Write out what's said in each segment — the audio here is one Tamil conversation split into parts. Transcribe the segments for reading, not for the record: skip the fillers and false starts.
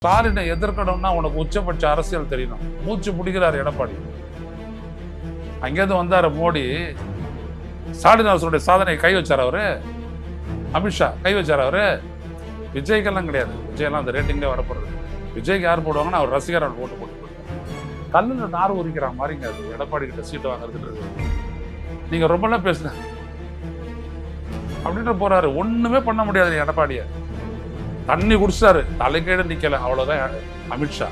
ஸ்டாலினை எதிர்க்கணும்னா உனக்கு உச்சபட்ச அரசியல் தெரியணும். மூச்சு பிடிக்கிறார் எடப்பாடி. அங்கேருந்து வந்தாரு மோடி. ஸ்டாலின் அரசுடைய சாதனையை கை வச்சார் அவரு. அமித்ஷா கை வச்சார் அவரு. விஜய்க்கெல்லாம் கிடையாது. விஜயெல்லாம் அந்த ரேட்டிங்ல வரப்படுறது. விஜய்க்கு யார் போடுவாங்கன்னா அவர் ரசிகர் ஓட்டு போட்டு கல்லுல நார் உரிக்கிற மாதிரிங்க அது எடப்பாடி கிட்ட சீட்டு வாங்குறதுன்றது. நீங்க ரொம்பலாம் பேசுன அப்படின்ற போறாரு. ஒண்ணுமே பண்ண முடியாது எடப்பாடிய. தண்ணி குடிச்சாரு, தலைக்கீழ நிக்கல, அவ்வளவுதான். அமித்ஷா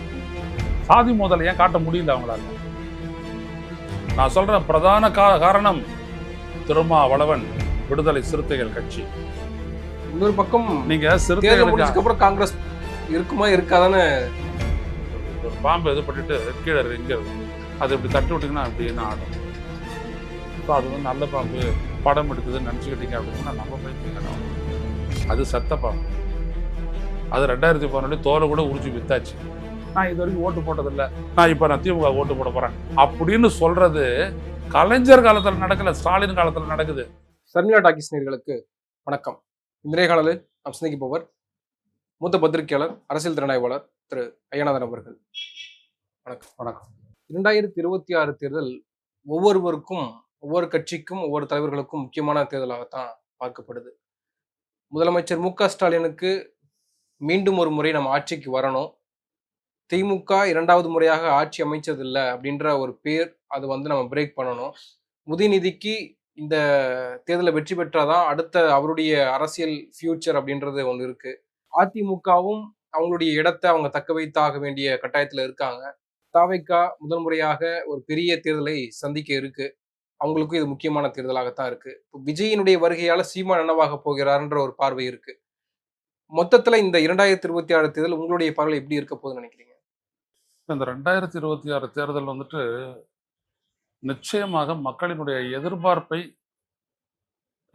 சாதி மோதல் ஏன் காட்ட முடியல அவங்களால? நான் சொல்றேன், பிரதான காரணம் திருமாவளவன் விடுதலை சிறுத்தைகள் கட்சி. இன்னொரு பக்கம் நீங்க சிறுத்தைகளுக்கு அப்புறம் காங்கிரஸ் இருக்குமா இருக்காதான்னு ஒரு பாம்பு இது பண்ணிட்டு கீழே எங்க அது இப்படி தட்டி விட்டீங்கன்னா அப்படின்னு ஆடும். அது வந்து நல்ல பாம்பு படம் எடுக்குதுன்னு நினச்சிக்கிட்டீங்க அப்படின்னா நம்ம போய் அது செத்த பாம்பு. அது 2014 தோலை கூட உரிச்சு வித்தாச்சு. நான் இது வரைக்கும் ஓட்டு போட்டதில்லை, நான் திமுக ஓட்டு போட போறேன் அப்படின்னு சொல்றது கலைஞர் காலத்தில் நடக்கல, ஸ்டாலின் காலத்தில் நடக்குது. சர்மிளா டாக்கீஸ் நேயர்களுக்கு வணக்கம். இன்றைய காலையில் நாம் சிந்திப்பவர் மூத்த பத்திரிகையாளர், அரசியல் திறனாய்வாளர் திரு ஐயநாதன் அவர்கள். வணக்கம். வணக்கம். 2026 தேர்தல் ஒவ்வொருவருக்கும், ஒவ்வொரு கட்சிக்கும், ஒவ்வொரு தலைவர்களுக்கும் முக்கியமான தேர்தலாகத்தான் பார்க்கப்படுது. முதலமைச்சர் மு.க. ஸ்டாலினுக்கு மீண்டும் ஒரு முறை நம்ம ஆட்சிக்கு வரணும், திமுக 2வது முறையாக ஆட்சி அமைச்சதில்லை அப்படின்ற ஒரு பேர், அது வந்து நம்ம பிரேக் பண்ணணும். உதயநிதிக்கு இந்த தேர்தலை வெற்றி பெற்றாதான் அடுத்த அவருடைய அரசியல் ஃபியூச்சர் அப்படின்றது ஒன்று இருக்கு. அதிமுகவும் அவங்களுடைய இடத்தை அவங்க தக்க வைத்தாக வேண்டிய கட்டாயத்தில் இருக்காங்க. தாவைக்கா முதல் முறையாக ஒரு பெரிய தேர்தலை சந்திக்க இருக்கு. அவங்களுக்கும் இது முக்கியமான தேர்தலாகத்தான் இருக்கு. விஜயினுடைய வருகையால சீமான் என்னவாக போகிறார்ன்ற ஒரு பார்வை இருக்கு. மொத்தத்துல இந்த 2026 தேர்தல் உங்களுடைய பார்வை எப்படி இருக்க போகுதுன்னு நினைக்கிறீங்க? இந்த 2026 தேர்தல் வந்துட்டு நிச்சயமாக மக்களினுடைய எதிர்பார்ப்பை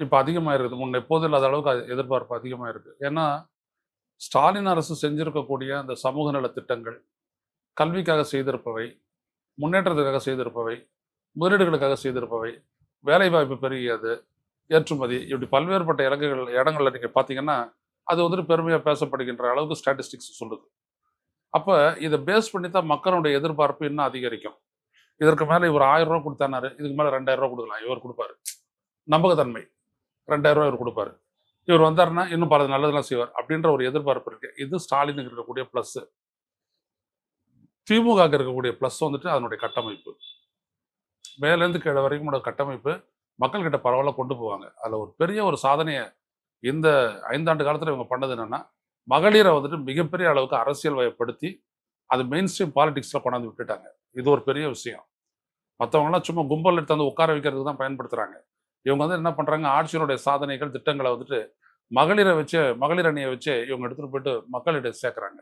இப்ப அதிகமாக இருக்குது. முன்ன எப்போது இல்லாத அளவுக்கு எதிர்பார்ப்பு அதிகமாக இருக்கு. ஏன்னா ஸ்டாலின் அரசு செஞ்சிருக்கக்கூடிய அந்த சமூக நல திட்டங்கள், கல்விக்காக செய்திருப்பவை, முன்னேற்றத்துக்காக செய்திருப்பவை, முதலீடுகளுக்காக செய்திருப்பவை, வேலைவாய்ப்பு பெருகியது, ஏற்றுமதி, இப்படி பல்வேறுபட்ட இடங்கள்ல நீங்க பார்த்தீங்கன்னா அது வந்துட்டு பெருமையாக பேசப்படுகின்ற அளவுக்கு ஸ்டாட்டிஸ்டிக்ஸ் சொல்லுது. அப்போ இதை பேஸ் பண்ணி தான் மக்களுடைய எதிர்பார்ப்பு இன்னும் அதிகரிக்கும். இதற்கு மேலே இவர் 1000 ரூபா கொடுத்தாரு, இதுக்கு மேலே 2000 ரூபா கொடுக்கலாம், இவர் கொடுப்பாரு. நம்பகத்தன்மை 2000 ரூபா இவர் கொடுப்பாரு. இவர் வந்தாருன்னா இன்னும் பல நல்லதெல்லாம் செய்வார் அப்படின்ற ஒரு எதிர்பார்ப்பு இருக்கு. இது ஸ்டாலினுக்கு இருக்கக்கூடிய பிளஸ். திமுக இருக்கக்கூடிய பிளஸ் வந்துட்டு அதனுடைய கட்டமைப்பு, மேலேருந்து கீழே வரைக்கும் கட்டமைப்பு மக்கள்கிட்ட பரவாயில்ல கொண்டு போவாங்க. அதில் ஒரு பெரிய ஒரு சாதனையை இந்த 5 ஆண்டு காலத்தில் இவங்க பண்ணது என்னன்னா, மகளிரை வந்துட்டு மிகப்பெரிய அளவுக்கு அரசியல் வயப்படுத்தி அது மெயின் ஸ்ட்ரீம் பாலிடிக்ஸில் கொண்டாந்து விட்டுட்டாங்க. இது ஒரு பெரிய விஷயம். மற்றவங்களாம் சும்மா கும்பல் எடுத்து வந்து உட்கார வைக்கிறதுக்கு தான் பயன்படுத்துகிறாங்க. இவங்க வந்து என்ன பண்ணுறாங்க, ஆட்சியினுடைய சாதனைகள், திட்டங்களை வந்துட்டு மகளிர் அணியை வச்சு இவங்க எடுத்துகிட்டு போயிட்டு மக்களிடையே சேர்க்குறாங்க.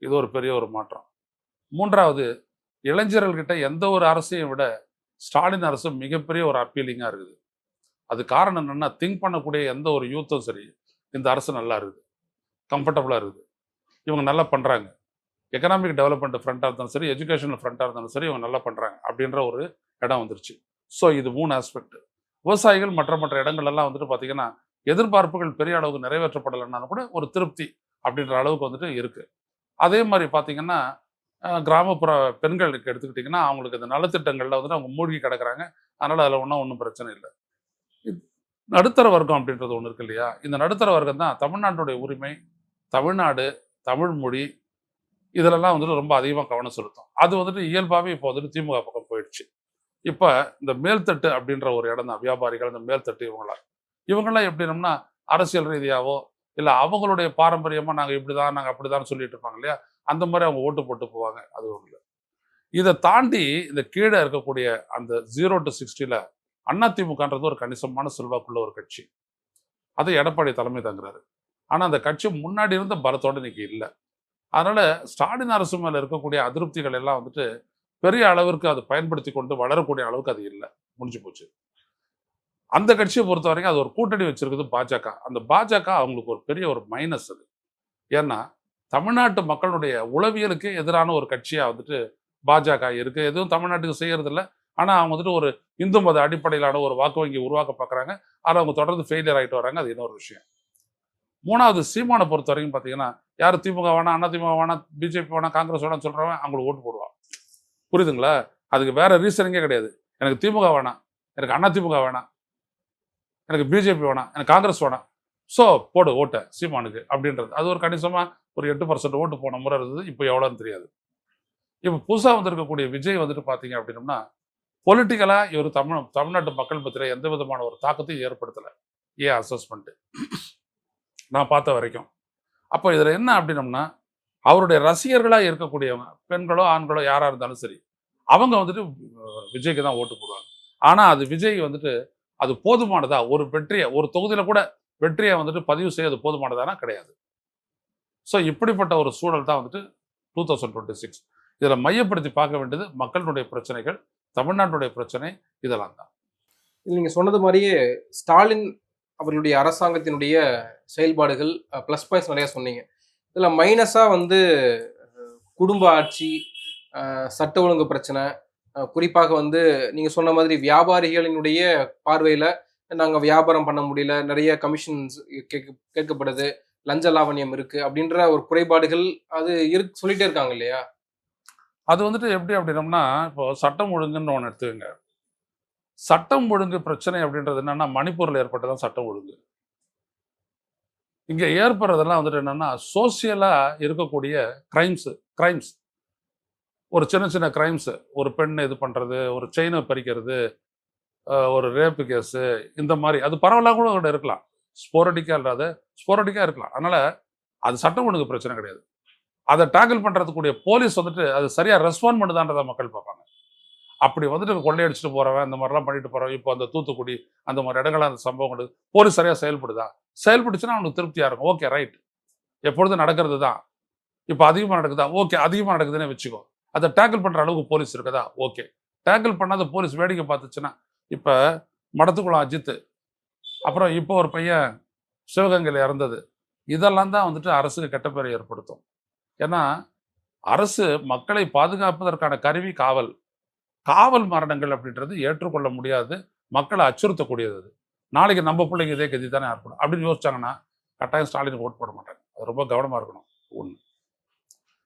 இது ஒரு பெரிய ஒரு மாற்றம். 3வது, இளைஞர்கள்கிட்ட எந்த ஒரு அரசையும் விட ஸ்டாலின் அரசு மிகப்பெரிய ஒரு அப்பீலிங்காக இருக்குது. அது காரணம் என்னென்னா, திங்க் பண்ணக்கூடிய எந்த ஒரு யூத்தும் சரி, இந்த அரசு நல்லா இருக்குது, கம்ஃபர்டபுளாக இருக்குது, இவங்க நல்லா பண்ணுறாங்க. எக்கனாமிக் டெவலப்மெண்ட் ஃப்ரண்ட்டாக இருந்தாலும் சரி, எஜுகேஷனல் ஃப்ரண்ட்டாக இருந்தாலும் சரி, இவங்க நல்லா பண்ணுறாங்க அப்படின்ற ஒரு இடம் வந்துருச்சு. ஸோ இது 3 ஆஸ்பெக்ட். விவசாயிகள் மற்ற இடங்கள்லாம் வந்துட்டு பார்த்தீங்கன்னா எதிர்பார்ப்புகள் பெரிய அளவுக்கு நிறைவேற்றப்படலைன்னாலும் கூட ஒரு திருப்தி அப்படின்ற அளவுக்கு வந்துட்டு இருக்குது. அதே மாதிரி பார்த்தீங்கன்னா கிராமப்புற பெண்களுக்கு எடுத்துக்கிட்டிங்கன்னா அவங்களுக்கு இந்த நலத்திட்டங்களில் வந்துட்டு அவங்க மூழ்கி கிடக்குறாங்க. அதனால் அதில் ஒன்றும் பிரச்சனை இல்லை. நடுத்தர வர்க்கம் அப்படின்றது ஒன்று இருக்கு இல்லையா? இந்த நடுத்தர வர்க்கம் தான் தமிழ்நாட்டுடைய உரிமை, தமிழ்நாடு, தமிழ் மொழி, இதிலெல்லாம் வந்துட்டு ரொம்ப அதிகமாக கவனம் செலுத்தும். அது வந்துட்டு இயல்பாகவே இப்போ வந்துட்டு திமுக பக்கம் போயிடுச்சு. இப்போ இந்த மேல்தட்டு அப்படின்ற ஒரு இடம் தான், வியாபாரிகள், இந்த மேல்தட்டு இவங்கெல்லாம் எப்படின்னா அரசியல் ரீதியாவோ இல்லை அவங்களுடைய பாரம்பரியமாக நாங்கள் இப்படிதான், நாங்கள் அப்படிதான் சொல்லிட்டு இருப்பாங்க இல்லையா? அந்த மாதிரி அவங்க ஓட்டு போட்டு போவாங்க. அது ஒன்று. இதை தாண்டி இந்த கீழே இருக்கக்கூடிய அந்த 0 to 60ல அதிமுகன்றது ஒரு கணிசமான செல்வாக்குள்ள ஒரு கட்சி. அதை எடப்பாடி தலைமை தாங்குறாரு. ஆனால் அந்த கட்சி முன்னாடி இருந்த பலத்தோடு இன்னைக்கு இல்லை. அதனால ஸ்டாலின் அரசு மேல இருக்கக்கூடிய அதிருப்திகள் எல்லாம் வந்துட்டு பெரிய அளவிற்கு அது பயன்படுத்தி கொண்டு வளரக்கூடிய அளவுக்கு அது இல்லை, முடிஞ்சு போச்சு. அந்த கட்சியை பொறுத்த வரைக்கும் அது ஒரு கூட்டணி வச்சிருக்குது பாஜக. அந்த பாஜக அவங்களுக்கு ஒரு பெரிய ஒரு மைனஸ் அது. ஏன்னா தமிழ்நாட்டு மக்களுடைய உளவியலுக்கு எதிரான ஒரு கட்சியா வந்துட்டு பாஜக இருக்கு. எதுவும் தமிழ்நாட்டுக்கு செய்யறது இல்லை. ஆனால் அவங்க வந்துட்டு ஒரு இந்து மத அடிப்படையிலான ஒரு வாக்கு வங்கி உருவாக்க பார்க்குறாங்க. அதில் அவங்க தொடர்ந்து ஃபெயிலியர் ஆகிட்டு வராங்க. அது இன்னொரு விஷயம். மூணாவது சீமானை பொறுத்த வரைக்கும் பார்த்தீங்கன்னா, யார் திமுக வேணாம், அதிமுக வேணாம், பிஜேபி வேணாம், காங்கிரஸ் வேணாம்னு சொல்றவன் அவங்களுக்கு ஓட்டு போடுவான். புரியுதுங்களா? அதுக்கு வேற ரீசனிங்கே கிடையாது. எனக்கு திமுக வேணாம், எனக்கு அதிமுக வேணாம், எனக்கு பிஜேபி வேணாம், எனக்கு காங்கிரஸ் வேணாம். ஸோ போடு ஓட்டை சீமானுக்கு அப்படின்றது. அது ஒரு கணிசமா ஒரு 8% ஓட்டு போன முறை இருந்தது. இப்போ எவ்வளோன்னு தெரியாது. இப்போ புதுசா வந்திருக்கக்கூடிய விஜய் வந்துட்டு பார்த்தீங்க அப்படின்னம்னா, பொலிட்டிக்கலா இவர் தமிழ்நாட்டு மக்கள் மத்தியில எந்த விதமான ஒரு தாக்கத்தையும் ஏற்படுத்தல. ஏன் அசஸ்மெண்ட் நான் பார்த்த வரைக்கும். அப்போ இதுல என்ன அப்படின்னம்னா, அவருடைய ரசிகர்களா இருக்கக்கூடியவங்க, பெண்களோ, ஆண்களோ யாரா இருந்தாலும் சரி, அவங்க வந்துட்டு விஜய்க்கு தான் ஓட்டு போடுவாங்க. ஆனா அது விஜய் வந்துட்டு அது போதுமானதா? ஒரு வெற்றிய ஒரு தொகுதியில கூட வெற்றிய வந்துட்டு பதிவு செய்ய அது போதுமானதானா? கிடையாது. ஸோ இப்படிப்பட்ட ஒரு சூழல் தான் வந்துட்டு 2026. இதுல மையப்படுத்தி பார்க்க வேண்டியது மக்களுடைய பிரச்சனைகள், தமிழ்நாட்டுடைய பிரச்சனை இதெல்லாம் தான். நீங்க சொன்னது மாதிரியே ஸ்டாலின் அவர்களுடைய அரசாங்கத்தினுடைய செயல்பாடுகள் ப்ளஸ் பாயிண்ட்ஸ் நிறைய சொன்னீங்க. இதுல மைனஸா வந்து குடும்ப ஆட்சி, சட்ட ஒழுங்கு பிரச்சனை, குறிப்பாக வந்து நீங்க சொன்ன மாதிரி வியாபாரிகளினுடைய பார்வையில நாங்க வியாபாரம் பண்ண முடியல, நிறைய கமிஷன்ஸ் கேட்கப்படுது, லஞ்ச லாவண்யம் இருக்கு அப்படின்ற ஒரு குறைபாடுகள் அது சொல்லிட்டே இருக்காங்க இல்லையா? அது வந்துட்டு எப்படி அப்படின்னம்னா, இப்போ சட்டம் ஒழுங்குன்னு ஒண்ணு எடுத்துக்கங்க. சட்டம் ஒழுங்கு பிரச்சனை அப்படின்றது என்னன்னா, மணிப்பூர்ல ஏற்பட்டதான் சட்டம் ஒழுங்கு. இங்க ஏற்படுறதெல்லாம் வந்துட்டு என்னன்னா, சோசியலா இருக்கக்கூடிய கிரைம்ஸ் கிரைம்ஸ். ஒரு சின்ன சின்ன கிரைம்ஸ். ஒரு பெண் இது பண்றது, ஒரு செயின பறிக்கிறது, ஒரு ரேப் கேஸு இந்த மாரி. அது பரவலா கூட இருக்கலாம். ஸ்போரடிக்கா இருக்கலாம். அதனால அது சட்டம் ஒழுங்கு பிரச்சனை கிடையாது. அத டேக்கிள் பண்றதுக்கூடிய போலீஸ் வந்துட்டு அது சரியா ரெஸ்பாண்ட் பண்ணுதான்றத மக்கள் பார்ப்பாங்க. அப்படி வந்துட்டு கொள்ளையடிச்சுட்டு போறவன், இந்த மாதிரிலாம் பண்ணிட்டு போறவன், இப்போ அந்த தூத்துக்குடி அந்த மாதிரி இடங்கள்ல அந்த சம்பவங்கள் போலீஸ் சரியா செயல்படுதா? செயல்பட்டுச்சுன்னா அவனுக்கு திருப்தியா இருக்கும். Okay right. எப்பொழுதும் நடக்கிறது தான். இப்போ அதிகமா நடக்குதா? ஓகே அதிகமா நடக்குதுன்னே வச்சுக்கோ. அத டேக்கிள் பண்ற அளவுக்கு போலீஸ் இருக்குதா? ஓகே. டேக்கிள் பண்ணாத போலீஸ் வேடிக்கை பார்த்துச்சுன்னா, இப்ப மடத்துக்குளம் அஜித், அப்புறம் இப்போ ஒரு பையன் சிவகங்கையில இறந்தது. இதெல்லாம் தான் வந்துட்டு அரசுக்கு கெட்ட பேரை ஏற்படுத்தும். ஏன்னா, அரசு மக்களை பாதுகாப்பதற்கான கருவி காவல். காவல் மரணங்கள் அப்படின்றது ஏற்றுக்கொள்ள முடியாது. மக்களை அச்சுறுத்தக்கூடியது அது. நாளைக்கு நம்ம பிள்ளைங்க இதே கதி தானே ஏற்படும். அப்படின்னு யோசிச்சாங்கன்னா, கட்டாயம் ஸ்டாலினுக்கு ஓட் போட மாட்டாங்க. அது ரொம்ப கவனமா இருக்கணும். ஒண்ணு.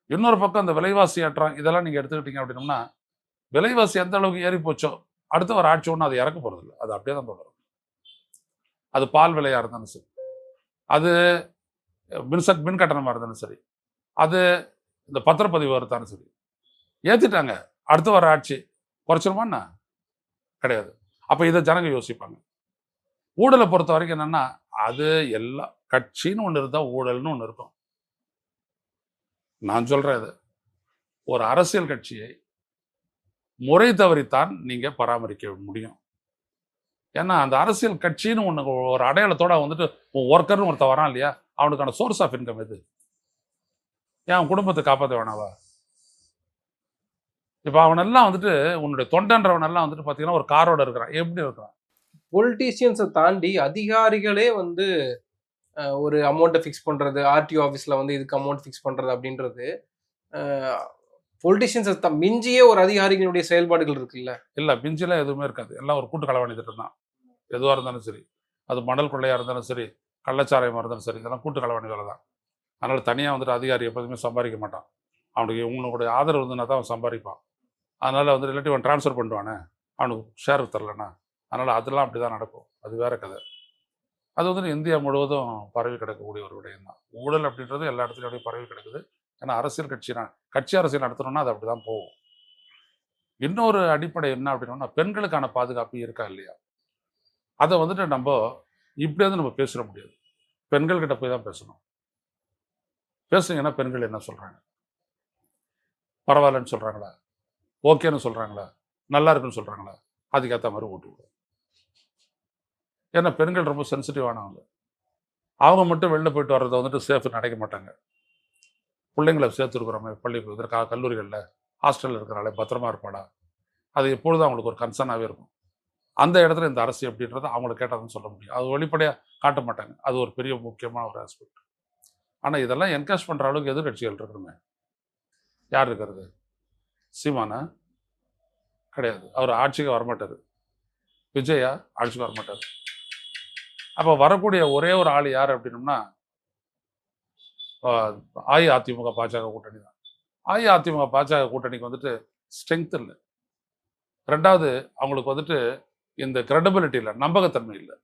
இன்னொரு பக்கம் அந்த விலைவாசி ஏற்றம் இதெல்லாம் நீங்க எடுத்துக்கிட்டீங்க அப்படின்னம்னா, விலைவாசி எந்த அளவுக்கு ஏறி போச்சோ, அடுத்து வர ஆட்சி ஒண்ணும் அது இறக்க போறதில்ல. அது அப்படியே தான் தொடரும். அது பால் விலையா இருந்தாலும் சரி, அது மின் கட்டணமா இருந்தாலும் சரி, அது இந்த பத்திரப்பதிவு இருந்தாலும் சரி. ஏத்திட்டாங்க. அடுத்து வர ஆட்சி குறைச்சிருமா என்ன? கிடையாது. அப்ப இத ஜனங்க யோசிப்பாங்க. ஊழல பொறுத்த வரைக்கும் என்னன்னா, அது எல்லா கட்சின்னு ஒண்ணு இருந்தா ஊழல்னு ஒண்ணு இருக்கும். நான் சொல்றேன் இது. ஒரு அரசியல் கட்சியை முறை தவறித்தான் நீங்க பராமரிக்க முடியும். ஏன்னா, அந்த அரசியல் கட்சின்னு ஒண்ணு ஒரு அடையாளத்தோட வந்துட்டு ஒர்க்கர்னு ஒருத்தன் வரான் இல்லையா? அவனுக்கான சோர்ஸ் ஆஃப் இன்கம் எது? ஏன் அவன் குடும்பத்தை காப்பாத்த வேணாவா? இப்ப அவனெல்லாம் வந்துட்டு உன்னுடைய தொண்டன்றவனெல்லாம் வந்துட்டு பார்த்தீங்கன்னா, ஒரு காரோட இருக்கிறான். எப்படி இருக்கிறான்? பொலிட்டீசியன்ஸை தாண்டி அதிகாரிகளே வந்து ஒரு அமௌண்ட்டை ஃபிக்ஸ் பண்றது, ஆர்டிஓ ஆஃபீஸ்ல வந்து இதுக்கு அமௌண்ட் ஃபிக்ஸ் பண்றது அப்படின்றது பொலிட்டீஷியன்ஸை மிஞ்சிய ஒரு அதிகாரிகளுடைய செயல்பாடுகள் இருக்குல்ல. இல்ல மிஞ்சிலாம் எதுவுமே இருக்காது. எல்லாம் ஒரு கூட்டு களவாணி திட்டம் தான். எதுவா இருந்தாலும் சரி. அது மணல் கொள்ளையா இருந்தாலும் சரி, கள்ளச்சாராயமா இருந்தாலும் சரி, இதெல்லாம் கூட்டு களவாணி வேலை தான். அதனால தனியா வந்துட்டு அதிகாரி எப்போதுமே சம்பாதிக்க மாட்டான். அவனுக்கு உங்களுடைய ஆதரவு இருந்ததுன்னா தான் அவன் சம்பாதிப்பான். அதனால வந்து ரிலேட்டிவ் அவன் ட்ரான்ஸ்ஃபர் பண்ணுவானே, அவனுக்கு ஷேர் தரலன்னா. அதனால அதெல்லாம் அப்படிதான் நடக்கும். அது வேற கதை. அது வந்து இந்தியா முழுவதும் பரவி கிடக்கக்கூடிய ஒரு விடயம் தான். ஊழல் அப்படின்றது எல்லா இடத்துலயும் அப்படியே பரவி கிடக்குது. ஏன்னா அரசியல் கட்சி அரசியல் நடத்தணும்னா அது அப்படிதான் போகும். இன்னொரு அடிப்படை என்ன அப்படின்னா, பெண்களுக்கான பாதுகாப்பு இருக்கா இல்லையா? அத வந்துட்டு நம்ப இப்படி வந்து நம்ம பேசிட முடியாது. பெண்கள் கிட்ட போய் தான் பேசணும். பேசுனீங்கன்னா பெண்கள் என்ன சொல்றாங்க? பரவாயில்லன்னு சொல்றாங்களா? ஓகேன்னு சொல்றாங்களா? நல்லா இருக்குன்னு சொல்றாங்களா? அதுக்கேத்த மாரி ஓட்டு விடுவோம். ஏன்னா பெண்கள் ரொம்ப சென்சிட்டிவானவங்க. அவங்க மட்டும் வெளில போயிட்டு வர்றத வந்துட்டு சேஃப்ன்னு நினைக்க மாட்டாங்க. பிள்ளைங்கள சேர்த்துருக்குறோமே இதற்காக கல்லூரிகள்ல, ஹாஸ்டல்ல இருக்கிறாளே பத்திரமா இருப்பாளா? அது எப்பொழுதும் அவங்களுக்கு ஒரு கன்சர்னாவே இருக்கும். அந்த இடத்துல இந்த அரசு எப்படின்றத அவங்கள கேட்டா தான் சொல்ல முடியும். அது வெளிப்படையா காட்ட மாட்டாங்க. அது ஒரு பெரிய முக்கியமான ஒரு ஆஸ்பெக்ட். ஆனா இதெல்லாம் என்கரேஜ் பண்ற அளவுக்கு எதிர்க்கட்சிகள் இருக்கணுமே. யார் இருக்கிறது? சீமானா? கிடையாது. அவர் ஆட்சிக்கு வரமாட்டாரு. விஜயா? ஆட்சிக்கு வரமாட்டாரு. அப்ப வரக்கூடிய ஒரே ஒரு ஆள் யார் அப்படின்னம்னா, ஆஹ், அஇஅதிமுக பாஜக கூட்டணி தான். அஇஅதிமுக பாஜக கூட்டணிக்கு வந்துட்டு ஸ்ட்ரென்த் இல்லை. ரெண்டாவது, அவங்களுக்கு வந்துட்டு இந்த கிரெடிபிலிட்டி இல்லை, நம்பகத்தன்மை இல்லை.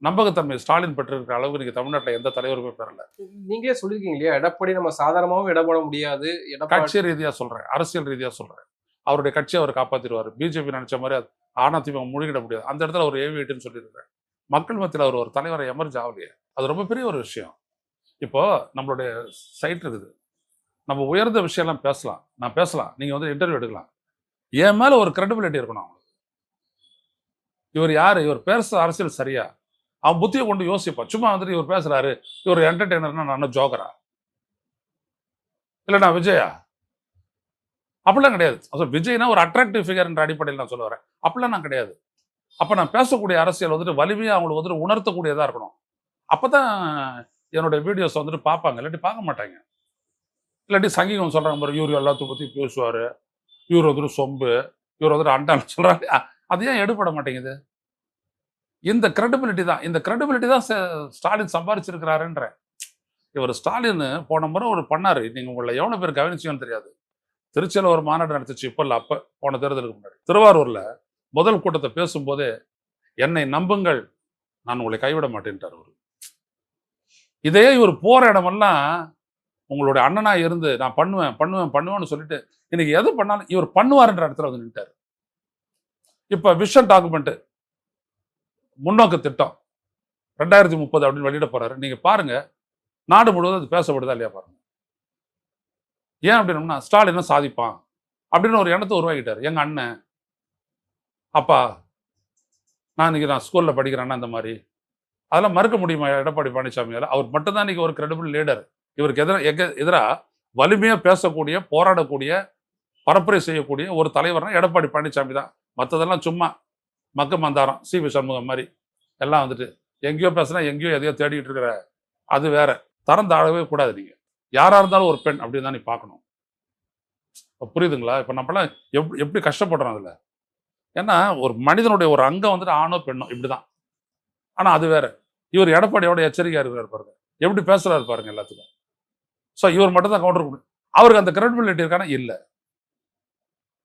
நம்பகத்தன்மை ஸ்டாலின் பெற்றிருக்கிற அளவுக்கு நீங்க தமிழ்நாட்டில் எந்த தலைவருமே பெறல. நீங்களே சொல்லியிருக்கீங்க இல்லையா, எடப்பாடி நம்ம சாதாரணமாவும் இட போட முடியாது. எடப்பாடி கட்சி ரீதியா சொல்றேன், அரசியல் ரீதியா சொல்றேன். அவருடைய கட்சியை அவர் காப்பாத்திடுவார். பிஜேபி நினைச்ச மாதிரி அது அதிமுக முழுகிட முடியாது. அந்த இடத்துல ஒரு ஏவிட்டுன்னு சொல்லியிருக்கிறேன். மக்கள் மத்தியில் அவர் ஒரு தலைவரை எமர்ஜ் ஆகலையே, அது ரொம்ப பெரிய ஒரு விஷயம். இப்போ நம்மளுடைய சைட் இருக்குது, நம்ம உயர்ந்த விஷயம்லாம் பேசலாம், நான் பேசலாம், நீங்க வந்து இன்டர்வியூ எடுக்கலாம். என் மேல ஒரு கிரெடிபிலிட்டி இருக்கணும். இவர் யாரு, இவர் பேசுற அரசியல் சரியா, அவன் புத்தியை கொண்டு யோசிப்பான். சும்மா வந்துட்டு இவர் பேசுறாரு, இவர் என்டர்டெய்னர்னா நான் ஜோக்கரா இல்லை நான் விஜயா, அப்படிலாம் கிடையாது. விஜய்னா ஒரு அட்ராக்டிவ் ஃபிகர் என்ற அடிப்படையில் நான் சொல்ல வரேன். அப்படிலாம் நான் கிடையாது. அப்ப நான் பேசக்கூடிய அரசியல் வந்துட்டு வலிமையா அவங்களுக்கு வந்துட்டு உணர்த்தக்கூடியதா இருக்கணும். அப்பதான் என்னுடைய வீடியோஸ் வந்துட்டு பார்ப்பாங்க, இல்லாட்டி பார்க்க மாட்டாங்க. இல்லாட்டி சங்கீகம் சொல்றாங்க பாரு, இவர் எல்லாத்தையும் பத்தி பேசுவாரு, இவர் வந்துட்டு சொம்பு, இவர் வந்துட்டு அண்டான்னு சொல்றாங்க. அது ஏன் எடுபட மாட்டேங்குது? இந்த கிரெடிபிலிட்டி தான், இந்த கிரெடிபிலிட்டி தான் ஸ்டாலின் சம்பாதிச்சிருக்கிறாருன்ற. இவர் ஸ்டாலின் போன முறை ஒரு பண்ணாரு, நீங்க உங்களை எவ்வளவு பேர் கவனிச்சீங்கன்னு தெரியாது. திருச்சியில ஒரு மாநாடு நடத்துச்சு, இப்ப இல்ல, அப்ப போன தேர்தலுக்கு முன்னாடி. திருவாரூர்ல முதல் கூட்டத்தை பேசும்போதே, என்னை நம்புங்கள், நான் உங்களை கைவிட மாட்டேன்ட்டார் அவரு. இதே இவர் போற இடமெல்லாம் உங்களுடைய அண்ணனா இருந்து நான் பண்ணுவேன் பண்ணுவேன் பண்ணுவேன்னு சொல்லிட்டு இன்னைக்கு எது பண்ணாலும் இவர் பண்ணுவாருன்ற இடத்துல வந்து நின்ட்டாரு. இப்ப விஷன் டாக்குமெண்ட், முன்னோக்கு திட்டம் 2030 அப்படின்னு வெளியிட போறாரு. நீங்க பாருங்க, நாடு முழுவதும் அது பேசப்படுதா இல்லையா பாருங்க. ஏன் அப்படின்னா, ஸ்டாலின் சாதிப்பான் அப்படின்னு ஒரு எண்ணத்தை உருவாக்கிட்டாரு. எங்க அண்ணன், அப்பா, நான் ஸ்கூல்ல படிக்கிறேன்னா இந்த மாதிரி அதெல்லாம் மறுக்க முடியுமா எடப்பாடி பழனிசாமியால? அவர் மட்டும்தான் இன்னைக்கு ஒரு கிரெடிபிள் லீடர். இவருக்கு எதிராக வலிமையா பேசக்கூடிய, போராடக்கூடிய, பரப்புரை செய்யக்கூடிய ஒரு தலைவர்னா எடப்பாடி பழனிசாமி தான். மற்றதெல்லாம் சும்மா மக்க மந்தாரம், சி.வி. சண்முகம் மாதிரி எல்லாம் வந்துட்டு எங்கேயோ பேசுனா எங்கேயோ எதையோ தேடிட்டு இருக்கிற, அது வேற. தரம் தாழவே கூடாது. நீங்க யாரா இருந்தாலும் ஒரு பெண் அப்படின்னு தான் நீ பார்க்கணும். புரியுதுங்களா? இப்ப நம்மளாம் எப்படி கஷ்டப்படுறோம் அதுல. ஏன்னா ஒரு மனிதனுடைய ஒரு அங்கம் வந்துட்டு ஆணோ பெண்ணோ இப்படிதான். ஆனா அது வேற. இவர் எடப்பாடியோட எச்சரிக்கையா இருக்கிறார் பாருங்க, எப்படி பேசுறாரு பாருங்க எல்லாத்துக்கும். ஸோ இவர் மட்டும் தான் கவுண்டர் கொடுக்கும். அவருக்கு அந்த கிரெடிபிலிட்டி இருக்கானா? இல்லை.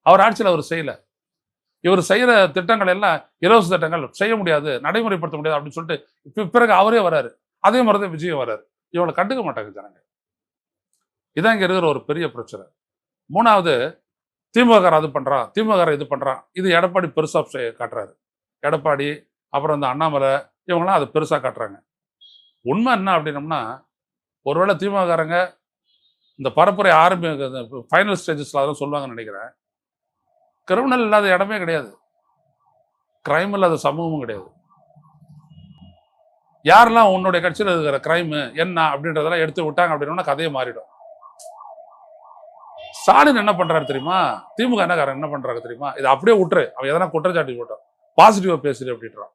அவர் ஆட்சியில் அவர் செய்யல. இவர் செய்யற திட்டங்கள் எல்லாம் இலவச திட்டங்கள், செய்ய முடியாது, நடைமுறைப்படுத்த முடியாது அப்படின்னு சொல்லிட்டு பிறகு அவரே வராரு. அதே மாதிரி தான் விஜயம் வராரு. இவங்களை கண்டுக்க மாட்டாங்க ஜனங்க. இதான் இங்க இருக்கிற ஒரு பெரிய பிரச்சனை. மூணாவது, திமுக அது பண்றான், திமுக இது பண்றான், இது எடப்பாடி பெருசா காட்டுறாரு. எடப்பாடி, அப்புறம் இந்த அண்ணாமலை, இவங்கெல்லாம் அது பெருசா காட்டுறாங்க. உண்மை என்ன அப்படின்னம்னா, ஒருவேளை திமுககாரங்க இந்த பரப்புரை ஃபைனல் ஸ்டேஜஸ்ல அதெல்லாம் சொல்லுவாங்கன்னு நினைக்கிறேன். கிரிமினல் இல்லாத இடமே கிடையாது, கிரைம் இல்லாத சமூகமும் கிடையாது. யாரெல்லாம் உன்னுடைய கட்சியில் இருக்கிற கிரைம் என்ன அப்படின்றதெல்லாம் எடுத்து விட்டாங்க அப்படின்னா கதையை மாறிடும். ஸ்டாலின் என்ன பண்றாரு தெரியுமா? திமுக என்ன பண்றாங்க தெரியுமா? இதை அப்படியே விட்டுரு, அவன் எதனா குற்றச்சாட்டு போட்டான், பாசிட்டிவா பேசுது அப்படின்றான்.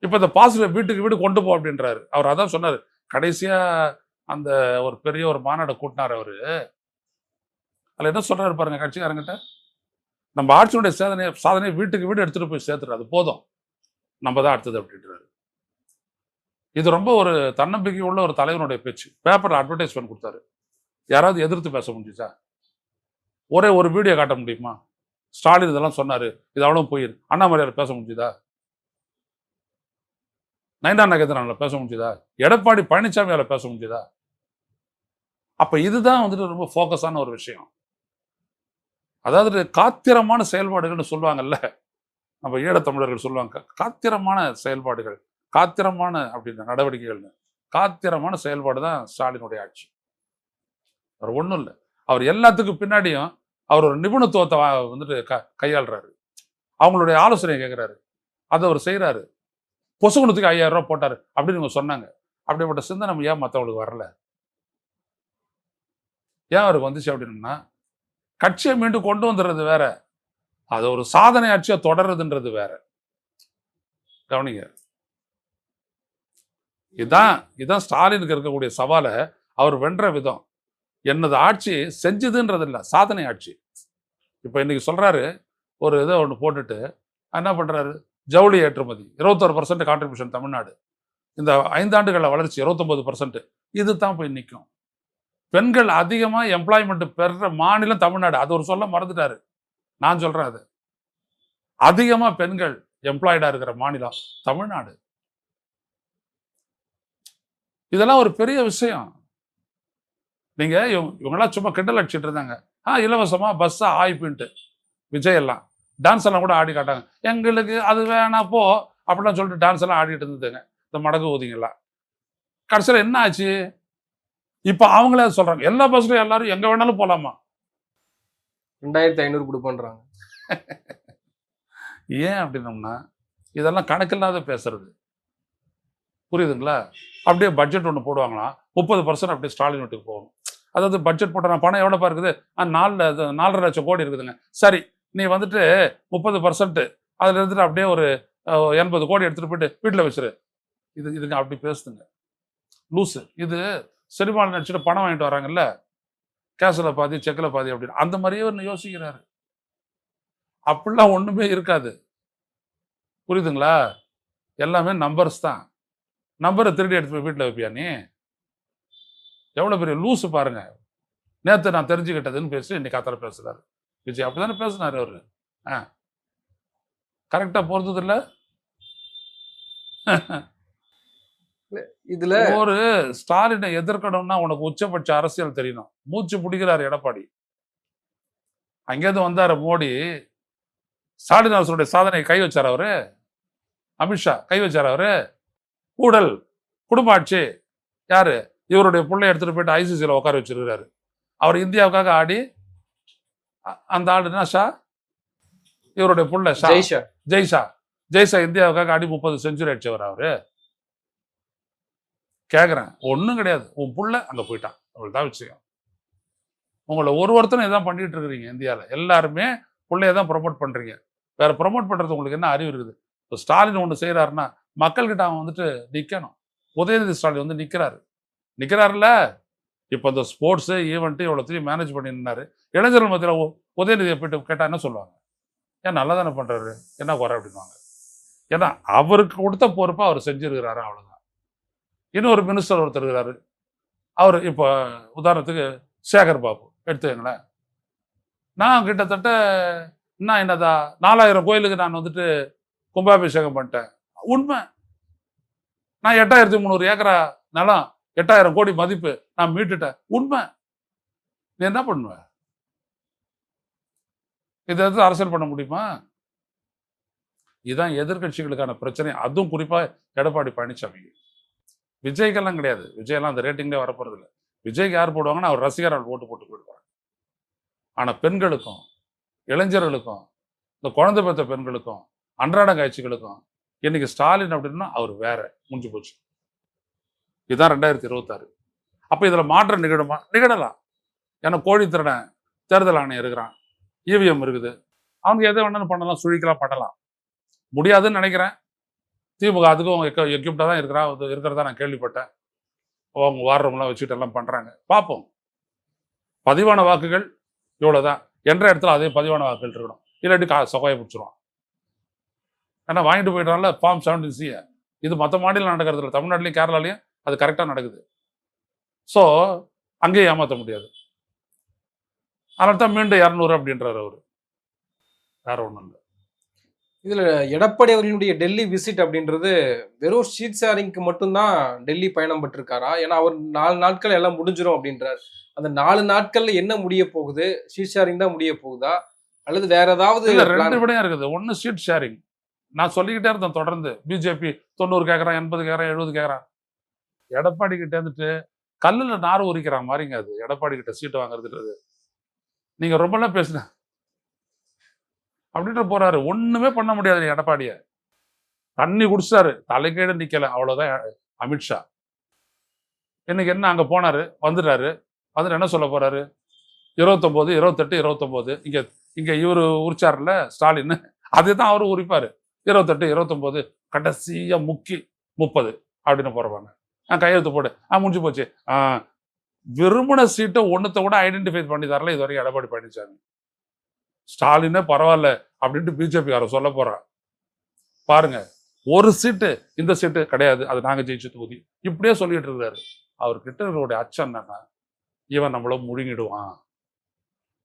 இப்ப இந்த பாசிட்டிவ் வீட்டுக்கு வீடு கொண்டு போ அப்படின்றாரு. அவர் அதான் சொன்னாரு. கடைசியா அந்த ஒரு பெரிய ஒரு மாநாடு கூட்டினார் அவரு. அதுல என்ன சொல்றாரு பாருங்க கட்சிக்காரங்கிட்ட, நம்ம ஆட்சியுடைய சாதனை வீட்டுக்கு வீடு எடுத்துட்டு போய் சேர்த்துரு, அது போதும், நம்ம தான் அடுத்தது அப்படின்றாரு. இது ரொம்ப ஒரு தன்னம்பிக்கை உள்ள ஒரு தலைவனுடைய பேச்சு. பேப்பர்ல அட்வர்டைஸ்மெண்ட் கொடுத்தாரு. யாராவது எதிர்த்து பேச முடிஞ்சா? ஒரே ஒரு வீடியோ காட்ட முடியுமா? ஸ்டாலின் இதெல்லாம் சொன்னாரு, இது அவ்வளவு போயிரு. அண்ணாமலையார் பேச முடிஞ்சுதா? நயனா நாகேந்திரனால பேச முடிஞ்சுதா? எடப்பாடி பழனிசாமியால பேச முடிஞ்சுதா? அப்ப இதுதான் வந்துட்டு ரொம்ப ஃபோக்கஸான ஒரு விஷயம். அதாவது காத்திரமான செயல்பாடுகள்னு சொல்லுவாங்கல்ல, நம்ம ஈழத்தமிழர்கள் சொல்லுவாங்க, காத்திரமான செயல்பாடுகள், காத்திரமான அப்படின்ற நடவடிக்கைகள்னு. காத்திரமான செயல்பாடு தான் ஸ்டாலினுடைய ஆட்சி. அவர் ஒன்றும் இல்லை. அவர் எல்லாத்துக்கும் பின்னாடியும் அவர் ஒரு நிபுணத்துவத்தை வந்துட்டு கையாளுறாரு. அவங்களுடைய ஆலோசனை கேட்கிறாரு, அதை அவர் செய்யறாரு. பொசுகுணத்துக்கு 5000 ரூபாய் போட்டாரு அப்படின்னு இவங்க சொன்னாங்க. அப்படிப்பட்ட சிந்தனை ஏன் மற்றவங்களுக்கு வரல? ஏன் அவருக்கு வந்துச்சு அப்படின்னா, கட்சியை மீண்டும் கொண்டு வந்துடுறது வேற, அது ஒரு சாதனை ஆட்சியா தொடர்றதுன்றது வேற. கவனிங்க, இதான் ஸ்டாலினுக்கு இருக்கக்கூடிய சவாலை அவர் வென்ற விதம். என்னது ஆட்சி செஞ்சதுன்றது இல்லை, சாதனை ஆட்சி. இப்ப இன்னைக்கு சொல்றாரு, ஒரு இதை ஒன்று போட்டுட்டு என்ன பண்றாரு, ஜவுளி ஏற்றுமதி 21% கான்ட்ரிபியூஷன் தமிழ்நாடு. இந்த 5 ஆண்டுகள வளர்ச்சி 29%. இது தான் போய் நிக்கும். பெண்கள் அதிகமா எம்ப்ளாய்மென்ட் பெறுற மாநிலம் தமிழ்நாடு. அது ஒரு சொல்ல மறந்துட்டாரு. நான் சொல்றேன் அது. அதிகமா பெண்கள் எம்ப்ளாய்டா இருக்கிற மாநிலம் தமிழ்நாடு. இதெல்லாம் ஒரு பெரிய விஷயம். நீங்க இவங்கெல்லாம் சும்மா கிண்டல் அடிச்சிட்டு இருந்தாங்க. இலவசமா பஸ் ஆயிப்புன்ட்டு விஜய் எல்லாம் டான்ஸ் எல்லாம் கூட ஆடி காட்டாங்க. எங்களுக்கு அது வேணாம் போ அப்படிலாம் சொல்லிட்டு டான்ஸ் எல்லாம் ஆடிட்டு இருந்ததுங்க இந்த மடகு ஊதிங்கெல்லாம். கடைசியில் என்ன ஆச்சு? இப்ப அவங்களே சொல்றாங்க எல்லா பஸ்லயும் எல்லாரும் எங்க வேணாலும் போலாமா. 2500 கொடுப்போன்றாங்க. ஏன் அப்படின்னோம்னா இதெல்லாம் கணக்கில்லாத பேசுறது. புரியுதுங்களா? அப்படியே பட்ஜெட் ஒன்று போடுவாங்களாம் 30% அப்படியே ஸ்டாலின் வீட்டுக்கு போகணும். அதாவது பட்ஜெட் போட்ட பணம் எவ்வளோப்பா இருக்குது? 4.5 லட்சம் கோடி இருக்குதுங்க. சரி, நீ வந்துட்டு 30% அதில் இருந்துட்டு அப்படியே ஒரு 80 கோடி எடுத்துட்டு போயிட்டு வீட்டில் வச்சிரு. இதுங்க அப்படி பேசுதுங்க. லூஸு. இது சினிமாவில் நடிச்சுட்டு பணம் வாங்கிட்டு வராங்கல்ல, கேஷில் பாதி செக்கில் பாதி அப்படின்னு அந்த மாதிரியே ஒன்று யோசிக்கிறாரு. அப்படிலாம் ஒன்றுமே இருக்காது. புரியுதுங்களா? எல்லாமே நம்பர்ஸ் தான். நம்பரை திருடி எடுத்து போய் வீட்டில் வைப்பியா நீ? எவ்வளோ பெரிய லூஸு பாருங்க. நேற்று நான் தெரிஞ்சுக்கிட்டதுன்னு பேசி இன்னைக்கு காத்தால பேசுறாரு விஜய். அப்படிதானே பேசினாரு அவரு. கரெக்டா பொறுத்தது இல்ல. இதுல ஒரு ஸ்டாலினை எதிர்க்கணும்னா உனக்கு உச்சபட்ச அரசியல் தெரியணும். மூச்சு பிடிக்கிறாரு எடப்பாடி. அங்கேருந்து வந்தாரு மோடி. ஸ்டாலின் அரசுடைய சாதனை கை வச்சார் அவரு. அமித்ஷா கை வச்சார் அவரு. ஊழல், குடும்ப ஆட்சி யாரு? இவருடைய பிள்ளை எடுத்துட்டு போயிட்டு ஐசிசியில் உட்கார வச்சிருக்கிறாரு. அவர் இந்தியாவுக்காக ஆடி அந்த ஆளுனா ஷா, இவருடைய புள்ள ஷா, ஜெய்ஷா இந்தியாவுக்காக ஆடி 30 செஞ்சுரி அடிச்சவர் அவரு. கேக்குறேன், ஒன்றும் கிடையாது. உன் புள்ள அங்க போயிட்டான். அவ்வளவுதான் விஷயம். உங்களை ஒருத்தரும் இதான் பண்ணிட்டு இருக்கிறீங்க. இந்தியாவில் எல்லாருமே பிள்ளைய தான் ப்ரொமோட் பண்றீங்க. வேற ப்ரொமோட் பண்றது உங்களுக்கு என்ன அறிவு இருக்குது? இப்போ ஸ்டாலின் ஒன்று செய்யறாருன்னா மக்கள்கிட்ட அவன் வந்துட்டு நிக்கணும். உதயநிதி ஸ்டாலின் வந்து நிக்கிறாருல்ல. இப்போ இந்த ஸ்போர்ட்ஸு ஈவெண்ட்டு இவ்வளோத்தையும் மேனேஜ் பண்ணிருந்தாரு. இளைஞர்கள் மத்தியில் உதயநிதியை போயிட்டு கேட்டால் என்ன சொல்லுவாங்க? ஏன் நல்லா தானே பண்ணுறாரு, என்ன குறை அப்படின்வாங்க. ஏன்னா அவருக்கு கொடுத்த பொறுப்பை அவர் செஞ்சிருக்கிறாரு, அவ்வளோதான். இன்னொரு மினிஸ்டர் ஒருத்தர் இருக்கிறாரு. அவர் இப்போ உதாரணத்துக்கு சேகர் பாபு எடுத்துக்கங்களேன். நான் கிட்டத்தட்ட என்னதா 4000 கோயிலுக்கு நான் வந்துட்டு கும்பாபிஷேகம் பண்ணிட்டேன். உண்மை. நான் 8300 ஏக்கரா நிலம் 8000 கோடி மதிப்பு நான் மீட்டுட்டேன். உண்மை. நீ என்ன பண்ணுவ? இதை எடுத்து அரசியல் பண்ண முடியுமா? இதுதான் எதிர்கட்சிகளுக்கான பிரச்சனை. அதுவும் குறிப்பா எடப்பாடி பழனிசாமி. விஜய்க்கெல்லாம் கிடையாது. விஜயெல்லாம் அந்த ரேட்டிங்லேயே வரப்போறது இல்லை. விஜய்க்கு யார் போடுவாங்கன்னா அவர் ரசிகர்கள் ஓட்டு போட்டு போயிடுவாங்க. ஆனா பெண்களுக்கும் இளைஞர்களுக்கும் இந்த குழந்தை பெற்ற பெண்களுக்கும் அன்றாட காட்சிகளுக்கும் இன்னைக்கு ஸ்டாலின் அப்படின்னா அவர் வேற முடிஞ்சு போச்சு. இதுதான் 2026. அப்ப இதுல மாற்றம் நிகழுமா? நிகழலாம். ஏன்னா கோழி திருட தேர்தல் ஆணையம் இருக்கிறான், இவிஎம் இருக்குது. அவங்க எதை வேணாலும் பண்ணலாம், சுழிக்கலாம், பண்ணலாம். முடியாதுன்னு நினைக்கிறேன். திமுக அதுக்கும் எக்யூப்டா தான் இருக்கிறதா நான் கேள்விப்பட்டேன். அவங்க வார்ரூம்லாம் வச்சுட்டு எல்லாம் பண்றாங்க. பார்ப்போம். பதிவான வாக்குகள் இவ்வளவுதான் என்ற இடத்துல அதே பதிவான வாக்குகள் இருக்கணும். இல்லாட்டி சொகையை பிடிச்சிருவான். ஏன்னா வாங்கிட்டு போயிட்டால ஃபார்ம் 17C. இது மற்ற மாநிலம் நடக்கிறது இல்லை. தமிழ்நாட்டிலையும் கேரளாலையும் அது கரெக்டாக நடக்குது. ஸோ அங்கேயும் ஏமாற்ற முடியாது. அதனால தான் மீண்டும் 200 அப்படின்றாரு அவரு. வேற ஒன்றும் இல்லை. இதுல எடப்பாடி அவர்களுடைய டெல்லி விசிட் அப்படின்றது வெறும் ஷீட் ஷேரிங்க்கு மட்டும்தான் டெல்லி பயணம் பட்டிருக்காரா? ஏன்னா அவர் 4 நாட்கள் எல்லாம் முடிஞ்சிடும் அப்படின்றாரு. அந்த 4 நாட்கள்ல என்ன முடிய போகுது? ஷீட் ஷேரிங் தான் முடிய போகுதா அல்லது வேற ஏதாவது? ரெண்டு விடையா இருக்குது. ஒன்னு ஷீட் ஷேரிங். நான் சொல்லிக்கிட்டே இருந்தேன் தொடர்ந்து. பிஜேபி 90 கேட்கறான், 80 கேட்கறான், 70 கேட்கறான். எடப்பாடி கிட்ட இருந்துட்டு கல்லுல நார் உரிக்கிற மாதிரிங்க அது. எடப்பாடி கிட்ட சீட்டு வாங்குறதுன்றது நீங்க ரொம்பலாம் பேசுன அப்படின்ட்டு போறாரு. ஒண்ணுமே பண்ண முடியாது எடப்பாடிய. தண்ணி குடிச்சாரு, தலைக்கீழ நிக்கல, அவ்வளவுதான். அமித்ஷா இன்னைக்கு என்ன அங்க போனாரு, வந்துட்டாரு. வந்துட்டு என்ன சொல்ல போறாரு? 29, 28, 29. இங்க இவரு உரிச்சாருல ஸ்டாலின், அதுதான் அவரு உரிப்பாரு. 28, 29 கடைசியா முக்கி 30 அப்படின்னு போறவாங்க. கையெழுத்து போடு, முடிஞ்சு போச்சு. விரும்பின சீட்டை ஒன்னத்தை கூட ஐடென்டிஃபை பண்ணி தரல இது வரைக்கும் எடப்பாடி பழனிசாமி. ஸ்டாலினே பரவாயில்ல அப்படின்ட்டு பிஜேபி கார சொல்ல போறான் பாருங்க. ஒரு சீட்டு இந்த சீட்டு கிடையாது, அது நாங்க ஜெயிச்ச தொகுதி, இப்படியே சொல்லிட்டு இருக்காரு. அவர்கிட்ட இருக்கிற அச்சம் என்னன்னா, இவன் நம்மள முழுங்கிடுவான்,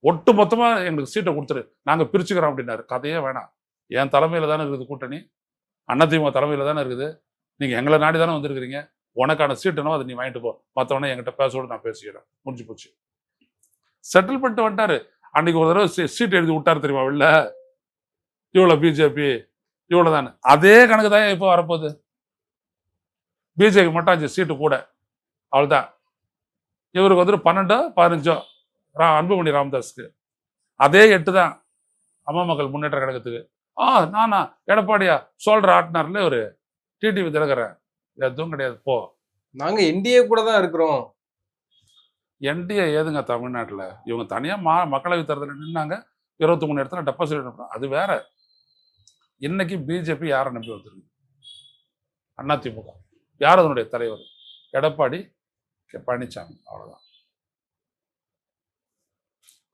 ஒட்டு மொத்தமா எங்களுக்கு சீட்டை கொடுத்துரு, நாங்க பிரிச்சுக்கிறோம் அப்படின்னாரு. கதையே வேணாம், என் தலைமையில தானே இருக்குது கூட்டணி, அதிமுக தலைமையில தானே இருக்குது, நீங்க எங்களை நாடி தானே வந்திருக்கிறீங்க, உனக்கான சீட்டுனோ அதை நீ வாங்கிட்டு போ, மற்றவனே என்கிட்ட பேசோடு நான் பேசிக்கிறேன், முடிஞ்சு போச்சு. செட்டில் பண்ணிட்டு வந்துட்டாரு. அன்னைக்கு ஒரு தடவை சீட் எழுதி விட்டாரு தெரியுமா வெளில, இவ்வளவு பிஜேபி இவ்வளவுதான். அதே கணக்கு தான் இப்போ வரப்போகுது. பிஜேபி மட்டும் 5 சீட்டு கூட, அவ்வளவுதான். இவருக்கு வந்துட்டு 12 15 அன்புமணி ராமதாஸுக்கு, அதே 8 தான் அம்மா மக்கள் முன்னேற்ற கழகத்துக்கு. நானா எடப்பாடியா சொல்ற ஆட்டினார்ல ஒரு டிடிவி தினகரன், எதுவும் கிடையாது போ. நாங்க என்டிஏ கூட தான் இருக்கிறோம். என்டிஏ ஏதுங்க தமிழ்நாட்டில்? இவங்க தனியா மக்களவை தேர்தலில் நின்னாங்க, 23 இடத்துல டெபாசிட், அது வேற. இன்னைக்கு பிஜேபி யாரை நம்பி வந்திருக்கு? அதிமுக. யார் அதனுடைய தலைவர்? எடப்பாடி பழனிசாமி, அவ்வளவுதான்.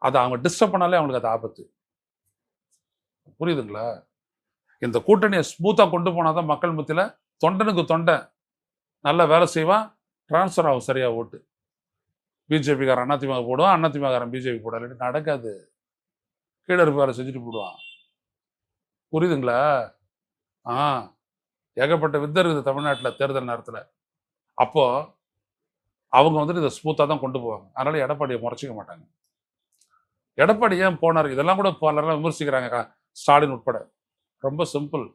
அதை அவங்க டிஸ்டர்ப் பண்ணாலே அவங்களுக்கு அது ஆபத்து. புரியுதுங்களா? இந்த கூட்டணியை ஸ்மூத்தா கொண்டு போனாதான் மக்கள் மத்தியில தொண்டனுக்கு தொண்டை நல்லா வேலை செய்வான், டிரான்ஸ்ஃபர் ஆகும் சரியா ஓட்டு. பிஜேபிக்காரன் அதிமுக போடுவான், அதிமுககாரன் பிஜேபி போட நடக்காது, கீழே இருப்பு வேலை செஞ்சுட்டு போடுவான். புரியுதுங்களா? ஏகப்பட்ட வித்தை இருக்குது தமிழ்நாட்டில் தேர்தல் நேரத்தில். அப்போ அவங்க வந்துட்டு இதை ஸ்மூத்தாக தான் கொண்டு போவாங்க. அதனால எடப்பாடியை முறைச்சிக்க மாட்டாங்க. எடப்பாடி ஏன் போனார்? இதெல்லாம் கூட பலரெல்லாம் விமர்சிக்கிறாங்க, ஸ்டாலின் உட்பட. ரொம்ப சிம்பிள்.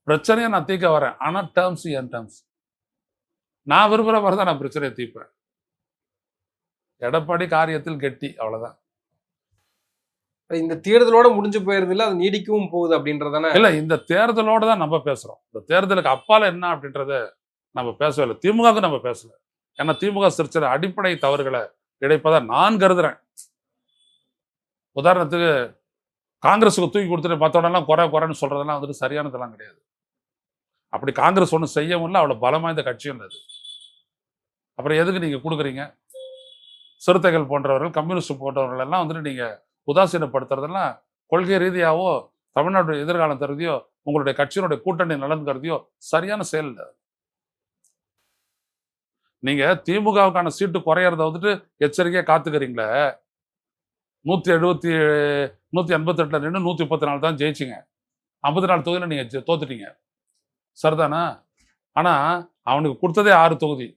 பிரச்சனையை நான் தீர்க்க வரேன், ஆனால் டேர்ம்ஸ் என் டேர்ம்ஸ். நான் விரும்புகிற மாதிரி தான் நான் பிரச்சனையை தீர்ப்பேன். எடப்பாடி காரியத்தில் கெட்டி, அவ்வளவுதான். இந்த தேர்தலோட முடிஞ்சு போயிருது இல்ல, அது நீடிக்கவும் போகுது அப்படின்றதானே? இல்ல, இந்த தேர்தலோட தான் நம்ம பேசுறோம். இந்த தேர்தலுக்கு அப்பால என்ன அப்படின்றத நம்ம பேசவே இல்லை. திமுகவுக்கு நம்ம பேசல. ஏன்னா திமுக சில அடிப்படை தவறுகளை இழைப்பதா நான் கருதுறேன். உதாரணத்துக்கு காங்கிரஸுக்கு தூக்கி கொடுத்துட்டு மற்றவனெல்லாம் குறைன்னு சொல்றதெல்லாம் வந்துட்டு சரியானதெல்லாம் கிடையாது. அப்படி காங்கிரஸ் ஒன்றும் செய்யவும் இல்லை, அவ்வளவு பலம் வாய்ந்த கட்சியும் அது. அப்புறம் எதுக்கு நீங்க கொடுக்குறீங்க? சிறுத்தைகள் போன்றவர்கள், கம்யூனிஸ்ட் போன்றவர்கள் எல்லாம் வந்துட்டு நீங்க உதாசீனப்படுத்துறதெல்லாம் கொள்கை ரீதியாவோ தமிழ்நாட்டுடைய எதிர்காலம் கருதியோ உங்களுடைய கட்சியினுடைய கூட்டணி நலன் கருதியோ சரியான செயல் இல்லை. நீங்க திமுகவுக்கான சீட்டு குறையறத வந்துட்டு எச்சரிக்கையா காத்துக்கிறீங்களே. 188 நின்று 134 தான் ஜெயிச்சிங்க. 54 தொகுதியில நீங்க தோத்துட்டீங்க, சரிதானா? ஆனா அவனுக்கு கொடுத்ததே 6 தொகுதி.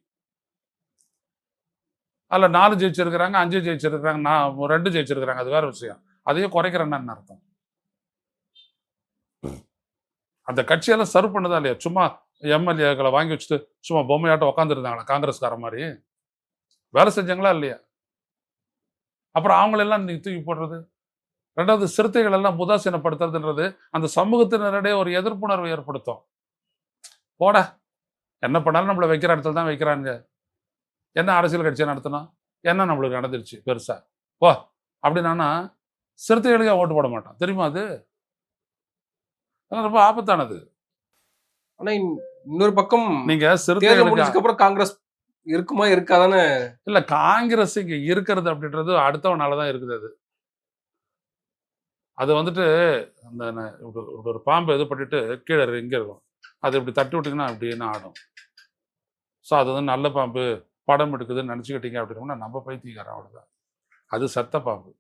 அதுல 4 ஜெயிச்சிருக்கிறாங்க, 5 ஜெயிச்சிருக்கிறாங்க, 2 ஜெயிச்சிருக்கிறாங்க, அது வேற விஷயம். அதையே குறைக்கிறேன்னு அர்த்தம். அந்த கட்சியெல்லாம் சர்வ் பண்ணதா இல்லையா? சும்மா எம்எல்ஏக்களை வாங்கி வச்சுட்டு சும்மா பொம்மையாட்டம் உட்காந்துருந்தாங்களா காங்கிரஸ்கார மாதிரி? வேலை செஞ்சாங்களா இல்லையா? அப்புறம் அவங்களெல்லாம் நீ தூக்கி போடுறது. ரெண்டாவது, சிறுத்தைகள் எல்லாம் உதாசீனப்படுத்துறதுன்றது அந்த சமூகத்தினரிடையே ஒரு எதிர்ப்புணர்வை ஏற்படுத்தும். போட என்ன பண்ணாலும் நம்மளை வைக்கிற இடத்துல தான் வைக்கிறாங்க. என்ன அரசியல் கட்சியை நடத்தணும்? என்ன நம்மளுக்கு நடந்துருச்சு பெருசா? ஓ அப்படின்னா சிறுத்தைகளுக்கே ஓட்டு போட மாட்டான், தெரியுமா? அது ரொம்ப ஆபத்தானது. ஆனா இன்னொரு பக்கம் நீங்க தேர்தல் சிறுத்தைகளுக்கு முடிஞ்சதுக்கு அப்புறம் காங்கிரஸ் இருக்குமா இருக்காதானே? இல்ல, காங்கிரஸ் இங்க இருக்கிறது அப்படின்றது அடுத்தவனாலதான் இருக்குது. அது அது வந்துட்டு அந்த ஒரு பாம்பை இது பண்ணிட்டு கீழே எங்க இருக்கும், அது இப்படி தட்டி விட்டீங்கன்னா அப்படின்னு ஆடும். ஸோ அது வந்து நல்ல பாம்பு படம் எடுக்குதுன்னு நினச்சிக்கிட்டீங்க அப்படின்னா நம்ம பைத்தியக்காரன், அவ்வளோதான். அது சத்த பாம்பு.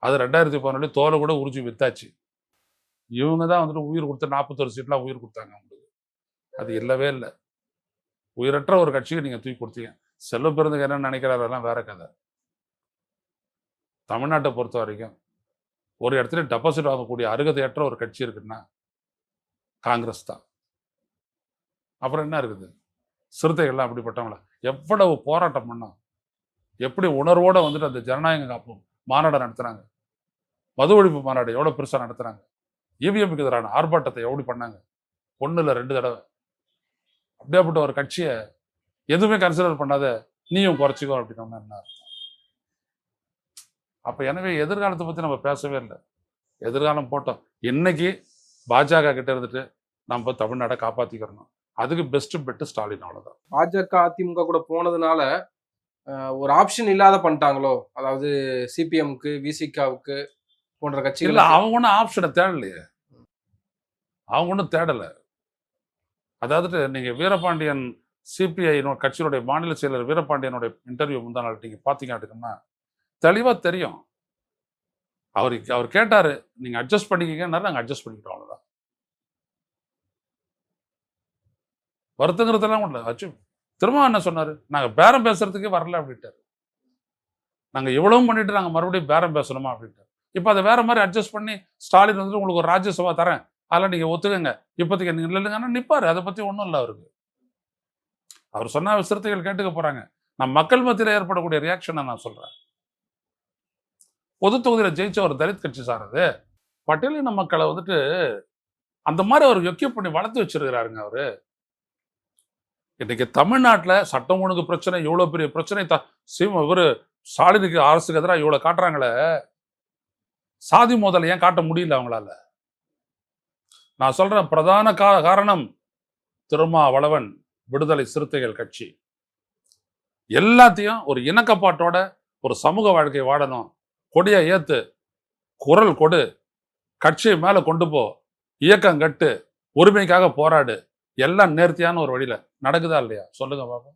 அது 2011 தோலை கூட உறிஞ்சி வித்தாச்சு. இவங்க தான் வந்துட்டு உயிர் கொடுத்து 41 சீட்லாம் உயிர் கொடுத்தாங்க அவங்களுக்கு. அது இல்லவே இல்லை. உயிரற்ற ஒரு கட்சிக்கு நீங்க தூக்கி கொடுத்தீங்க. செல்வ பெருந்துக்கு என்ன நினைக்கிறாரு அதெல்லாம் வேற கதை. தமிழ்நாட்டை பொறுத்த வரைக்கும் ஒரு இடத்துல டெபாசிட் வாங்கக்கூடிய அருகதையற்ற ஒரு கட்சி இருக்குன்னா காங்கிரஸ் தான். அப்புறம் என்ன இருக்குது? சிறுத்தைகள்லாம் அப்படிப்பட்டவங்கள எவ்வளவு போராட்டம் பண்ணோம், எப்படி உணர்வோட வந்துட்டு அந்த ஜனநாயக காப்போம் மாநாடு நடத்துறாங்க, மது ஒழிப்பு மாநாடு எவ்வளவு பெருசா நடத்துறாங்க, இவிஎம்க்கு எதிரான ஆர்ப்பாட்டத்தை எப்படி பண்ணாங்க, 1 இல்லை 2 தடவை. அப்படியாப்பட்ட ஒரு கட்சியை எதுவுமே கன்சிடர் பண்ணாத நீயும் குறைச்சிக்கோ அப்படின்னா என்ன அர்த்தம்? அப்ப எனவே எதிர்காலத்தை பத்தி நம்ம பேசவே இல்லை. எதிர்காலம் போட்டோம். இன்னைக்கு பாஜக கிட்ட இருந்துட்டு நம்ம தமிழ்நாடை காப்பாத்திக்கிறணும். அதுக்கு பெஸ்ட் பெட் ஸ்டாலின், அவ்வளவுதான். பாஜக அதிமுக கூட போனதுனால ஒரு ஆப்ஷன் இல்லாத பண்ணிட்டாங்களோ? அதாவது சிபிஎம்க்கு, விசிகாவுக்கு போன்ற இல்ல, கட்சிகள் அவங்க ஒன்றும் ஆப்ஷனை தேடலையே. அவங்க ஒன்றும் தேடலை. அதாவது நீங்க வீரபாண்டியன் சிபிஐ கட்சியினுடைய மாநில செயலர் வீரபாண்டியனுடைய இன்டர்வியூ முந்தா நாள் நீங்க பாத்தீங்க அப்படின்னா தெளிவா தெரியும். அவர் கேட்டாரு, நீங்க அட்ஜஸ்ட் பண்ணிக்கீங்கன்னா நாங்க அட்ஜஸ்ட் பண்ணிக்கிட்டோம், அவ்வளவுதான். வருத்தங்கிறதெல்லாம் ஒண்ணு அச்சு. திரும்ப என்ன சொன்னாரு, நாங்க பேரம் பேசுறதுக்கே வரல அப்படின்ட்டாரு. நாங்க இவ்வளவும் பண்ணிட்டு நாங்க மறுபடியும் பேரம் பேசணுமா அப்படின்ட்டாரு. இப்ப அதை வேற மாதிரி அட்ஜஸ்ட் பண்ணி ஸ்டாலின் வந்துட்டு உங்களுக்கு ஒரு ராஜ்யசபா தரேன், அதெல்லாம் நீங்க ஒத்துக்கங்க, இப்போதைக்கு நீங்க இல்லைங்கன்னா நிப்பாரு. அதை பத்தி ஒண்ணும் இல்லை அவருக்கு. அவர் சொன்ன சிறுத்தைகள் கேட்டுக்க போறாங்க. நான் மக்கள் மத்தியில் ஏற்படக்கூடிய ரியாக்ஷனை நான் சொல்றேன். பொது தொகுதியில ஜெயிச்ச ஒரு தலித் கட்சி சார் அது. பட்டியலின மக்களை வந்துட்டு அந்த மாதிரி அவர் யொக்கிய பண்ணி வளர்த்து வச்சிருக்கிறாருங்க அவரு. இன்னைக்கு தமிழ்நாட்டுல சட்டம் ஒழுங்கு பிரச்சனை, இவ்வளவு பெரிய பிரச்சனை இவரு ஸ்டாலினுக்கு அரசுக்கு எதிராக இவ்வளவு காட்டுறாங்களே, சாதி மோதலை ஏன் காட்ட முடியல அவங்களால? நான் சொல்றேன், பிரதான காரணம் திருமாவளவன் விடுதலை சிறுத்தைகள் கட்சி. எல்லாத்தையும் ஒரு இணக்கப்பாட்டோட ஒரு சமூக வாழ்க்கை வாழணும், கொடியை ஏத்து, குரல் கொடு, கட்சியை மேல கொண்டு போ, இயக்கம் கட்டு, உரிமைக்காக போராடு, எல்லாம் நேர்த்தியான ஒரு வழியில நடக்குதா இல்லையா? சொல்லுங்க பாப்பா.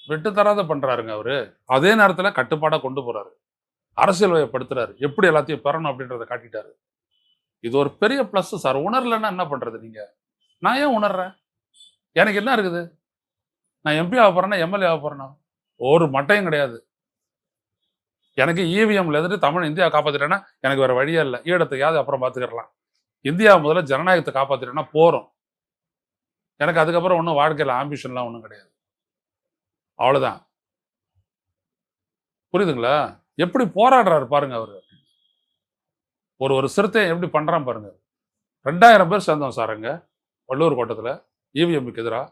விட்டு தராத பண்றாருங்க அவரு. அதே நேரத்துல கட்டுப்பாடா கொண்டு போறாரு, அரசியல் வயப்படுத்துறாரு, எப்படி எல்லாத்தையும் பெறணும் அப்படின்றத காட்டிட்டாரு. இது ஒரு பெரிய பிளஸ் சார். உணரலன்னா என்ன பண்றது நீங்க? நான் ஏன் உணர்றேன்? எனக்கு என்ன இருக்குது? நான் எம்பி ஆக போறேன்னா எம்எல்ஏ ஆக போறேன்னா ஒரு மட்டையும் கிடையாது. எனக்கு இவிஎம்ல இருந்துட்டு தமிழ் இந்தியா காப்பாத்திட்டேன்னா எனக்கு வேற வழியே இல்லை. ஈழத்தையாவது அப்புறம் பார்த்துக்கலாம். இந்தியா முதல்ல ஜனநாயகத்தை காப்பாத்திட்டேன்னா போறோம். எனக்கு அதுக்கப்புறம் ஒன்றும் வாழ்க்கையில் ஆம்பிஷன்லாம் ஒன்றும் கிடையாது. அவ்வளவுதான். புரியுதுங்களா? எப்படி போராடுறாரு பாருங்க அவரு. ஒரு சிறுத்தை எப்படி பண்றான் பாருங்க. 2000 பேர் சேர்ந்தோம் சார் அங்க வள்ளூர் கோட்டத்தில் இவிஎம்க்கு எதிராக.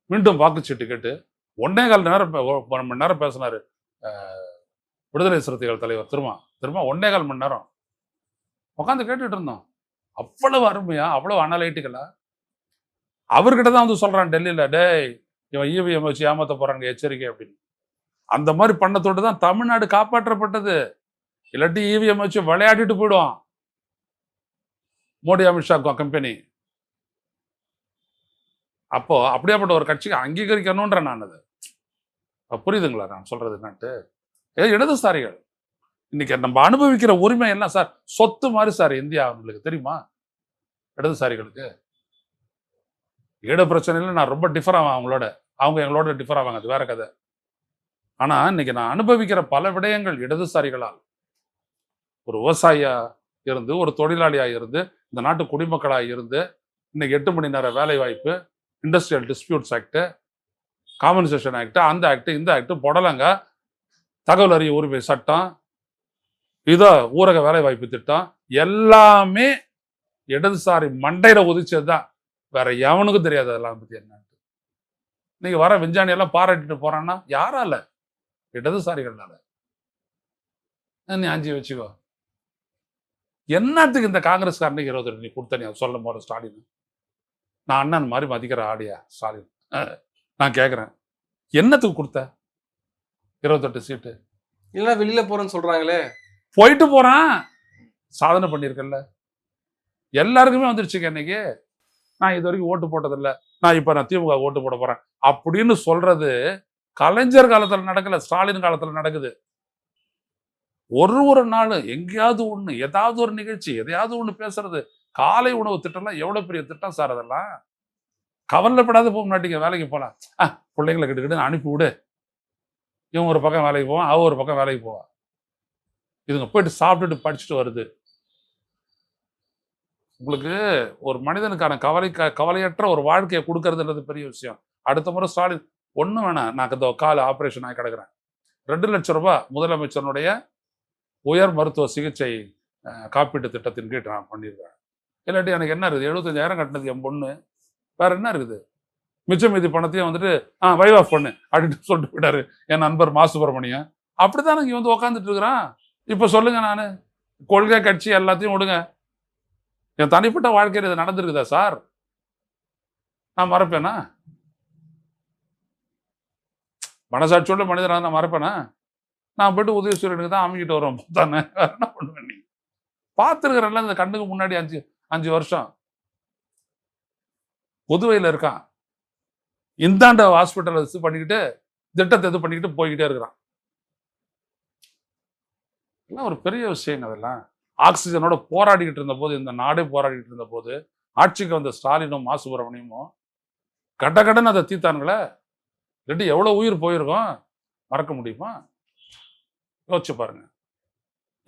மீண்டும் வாக்குச்சீட்டு கேட்டு 1.25 மணி நேரம் பேசினாரு விடுதலை சிறுத்தைகள் தலைவர் திரும்ப 1.25 மணி நேரம் உட்காந்து கேட்டுட்டு இருந்தோம். அவ்வளவு அருமையா, அவ்வளவு அனலைட்டிக்கலா. அவர்கிட்ட தான் வந்து சொல்றான் டெல்லியில, டேய் இவன் இவிஎம் வச்சு ஏமாத்த போறாங்க, எச்சரிக்கை அப்படின்னு. அந்த மாதிரி பண்ணத்தோடு தான் தமிழ்நாடு காப்பாற்றப்பட்டது. இல்லாட்டி இவிஎம் வச்சு விளையாடிட்டு போயிடுவான் மோடி அமித்ஷா கம்பெனி. அப்போ அப்படியாப்பட்ட ஒரு கட்சிக்கு அங்கீகரிக்கணும்ன்ற நான் அது. புரியுதுங்களா நான் சொல்றது என்னட்டு? இடதுசாரிகள் இன்னைக்கு நம்ம அனுபவிக்கிற உரிமை எல்லாம் சார் சொத்து மாதிரி சார் இந்தியா. உங்களுக்கு தெரியுமா? இடதுசாரிகளுக்கு ஈழ பிரச்சனையில நான் ரொம்ப டிஃபர் ஆவேன் அவங்களோட, அவங்க எங்களோட டிஃபர் ஆவாங்க, அது வேற கதை. ஆனா இன்னைக்கு நான் அனுபவிக்கிற பல விடயங்கள் இடதுசாரிகளால், ஒரு விவசாயியா இருந்து, ஒரு தொழிலாளியா இருந்து, இந்த நாட்டு குடிமக்களா இருந்து, இன்னைக்கு 8 மணி நேர வேலை வாய்ப்பு, industrial disputes act, compensation act, அந்த ஆக்ட், இந்த ஆக்ட், புடலங்க, தகவல் அறிய உரிமை சட்டம், இதோ ஊரக வேலை வாய்ப்பு திட்டம், எல்லாமே இடதுசாரி மண்டையில உதிச்சதுதான். வேற எவனுக்கும் தெரியாது அதெல்லாம் பத்தி என்னன்னு. நீங்க வர விஞ்ஞானி எல்லாம் பாராட்டிட்டு போறான்னா யாரால? இடதுசாரிகள்னால. நீ அஞ்சு வச்சுக்கோ. என்னத்துக்கு இந்த காங்கிரஸ்காரனுக்கு 22 நீ கொடுத்த? நீ சொல்லும் போற ஸ்டாலின், நான் அண்ணன் மாதிரி மதிக்கிற ஆடியா ஸ்டாலின்? நான் கேட்கிறேன், என்னத்துக்கு கொடுத்த 28 சீட்டு? இல்லைன்னா வெளியில போறேன்னு சொல்றாங்களே. போயிட்டு போறான், சாதனை பண்ணியிருக்கல, எல்லாருக்குமே வந்துருச்சுங்க. இன்னைக்கு நான் இது வரைக்கும் ஓட்டு போட்டதில்லை, நான் இப்ப நான் திமுக ஓட்டு போட போறேன் அப்படின்னு சொல்றது கலைஞர் காலத்துல நடக்கல, ஸ்டாலின் காலத்துல நடக்குது. ஒரு நாள் எங்கேயாவது ஒண்ணு, ஏதாவது ஒரு நிகழ்ச்சி, எதையாவது ஒண்ணு பேசுறது. காலை உணவு திட்டம்லாம் எவ்வளவு பெரிய திட்டம் சார் அதெல்லாம். கவலைப்படாத போக மாட்டீங்க, வேலைக்கு போலாம், பிள்ளைங்களை கிட்ட அனுப்பி விடு, இவன் ஒரு பக்கம் வேலைக்கு போவான், அவ ஒரு பக்கம் வேலைக்கு போவான், இதுங்க போயிட்டு சாப்பிட்டுட்டு படிச்சுட்டு வருது. உங்களுக்கு ஒரு மனிதனுக்கான கவலையற்ற ஒரு வாழ்க்கையை கொடுக்கறதுன்றது பெரிய விஷயம். அடுத்த முறை ஸ்டாலின் ஒன்றும் வேணாம், நான் இந்த கால ஆப்ரேஷன் ஆகி கிடக்குறேன், 2 லட்சம் ரூபாய் முதலமைச்சருடைய உயர் மருத்துவ சிகிச்சை காப்பீட்டு திட்டத்தின் கீழ் நான் பண்ணியிருக்கேன். இல்லாட்டி எனக்கு என்ன இருக்குது, 75,000 கட்டினது என் பொண்ணு, வேற என்ன இருக்குது? மிச்சம் மீதி பணத்தையும் வந்துட்டு வைவ் ஆஃப் பண்ணு அப்படின்னு சொல்லிட்டு போயிட்டாரு என் நண்பர் மா சுப்பிரமணியன். அப்படித்தான் இங்க வந்து உக்காந்துட்டு இருக்கிறான். இப்ப சொல்லுங்க, நானு கொள்கை கட்சி எல்லாத்தையும் விடுங்க, என் தனிப்பட்ட வாழ்க்கையில் இது நடந்திருக்குதா சார்? நான் மறப்பேனா? மனசாட்சியோட மனிதனாக நான் மறப்பேனா? நான் போயிட்டு உதயசூரியனுக்கு தான் அமைக்கிட்டு வரோம் தானே, என்ன பண்ணுவேன்? நீ பார்த்துருக்கிறல்ல இந்த கண்ணுக்கு முன்னாடி 5 வருஷம் புதுவையில் இருக்கான். இந்தாண்ட ஹாஸ்பிட்டல் இது பண்ணிக்கிட்டு திட்டத்தை இது பண்ணிக்கிட்டு போய்கிட்டே இருக்கிறான். எல்லாம் ஒரு பெரிய விஷயங்க அதெல்லாம். ஆக்சிஜனோட போராடிக்கிட்டு இருந்த போது, இந்த நாடே போராடிக்கிட்டு இருந்த போது, ஆட்சிக்கு வந்த ஸ்டாலினும் மா சுப்பிரமணியமும் கடகடன்னு அதை தீர்த்தானுங்களே. இல்லாட்டி எவ்வளவு உயிர் போயிருக்கும், மறக்க முடியுமா? யோசிச்சு பாருங்க.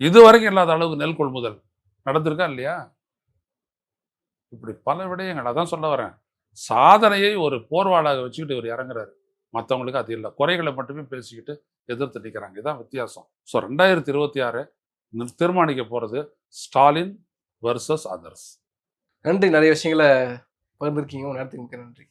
இதுவரைக்கும் இல்லாத அளவுக்கு நெல் கொள்முதல் நடந்திருக்கா இல்லையா? இப்படி பல விடயங்கள். அதான் சொல்ல வரேன், சாதனையை ஒரு போர்வாளாக வச்சுக்கிட்டு இவர் இறங்குறாரு. மற்றவங்களுக்கு அது இல்லை, குறைகளை மட்டுமே பேசிக்கிட்டு எதிர்த்து நிற்கிறாங்க. இதுதான் வித்தியாசம். ஸோ 2026 தீர்மானிக்க போறது ஸ்டாலின் வர்சஸ் அதர்ஸ். நன்றி, நிறைய விஷயங்களை பகிர்ந்திருக்கீங்க. உங்க நேரத்துக்கு மிக்க நன்றி.